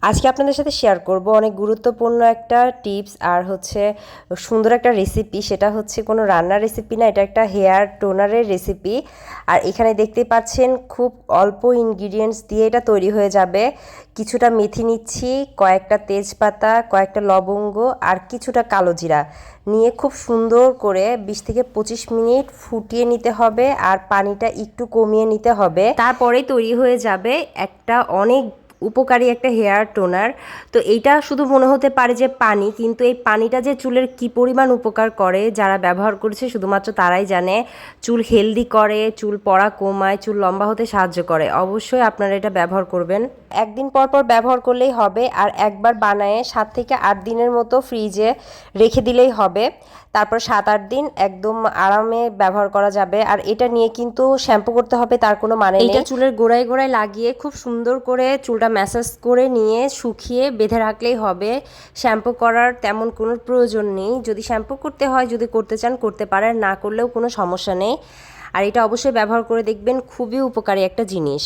আজকে আপনাদের সাথে শেয়ার করব অনেক গুরুত্বপূর্ণ একটা টিপস আর হচ্ছে সুন্দর একটা রেসিপি। সেটা হচ্ছে কোনো রান্নার রেসিপি না, এটা একটা হেয়ার টোনারের রেসিপি। আর এখানে দেখতে পাচ্ছেন খুব অল্প ইনগ্রিডিয়েন্টস দিয়ে এটা তৈরি হয়ে যাবে। কিছুটা মেথি নিচ্ছি, কয়েকটা তেজপাতা, কয়েকটা লবঙ্গ আর কিছুটা কালো জিরা নিয়ে খুব সুন্দর করে 20 থেকে 25 মিনিট ফুটিয়ে নিতে হবে আর পানিটা একটু কমিয়ে নিতে হবে। তারপরেই তৈরি হয়ে যাবে একটা অনেক উপকারী একটা হেয়ার টোনার। তো এইটা শুধু মনে হতে পারে যে পানি, কিন্তু এই পানিটা যে চুলের কি পরিমাণ উপকার করে যারা ব্যবহার করেছে শুধুমাত্র তারাই জানে। চুল হেলদি করে, চুল পড়া কমায়, চুল লম্বা হতে সাহায্য করে। অবশ্যই আপনারা এটা ব্যবহার করবেন। একদিন পর পর ব্যবহার করলেই হবে আর একবার বানায়ে 7 থেকে 8 দিনের মতো ফ্রিজে রেখে দিলেই হবে। তারপর 7-8 দিন একদম আরামে ব্যবহার করা যাবে। আর এটা নিয়ে কিন্তু শ্যাম্পু করতে হবে তার কোনো মানে নেই। এটা চুলের গোড়ায় গোড়ায় লাগিয়ে খুব সুন্দর করে চুলটা ম্যাসাজ করে নিয়ে শুকিয়ে বেঁধে রাখলেই হবে। শ্যাম্পু করার তেমন কোনো প্রয়োজন নেই। যদি শ্যাম্পু করতে হয়, যদি করতে চান করতে পারেন, না করলেও কোনো সমস্যা নেই। আর এটা অবশ্যই ব্যবহার করে দেখবেন, খুবই উপকারী একটা জিনিস।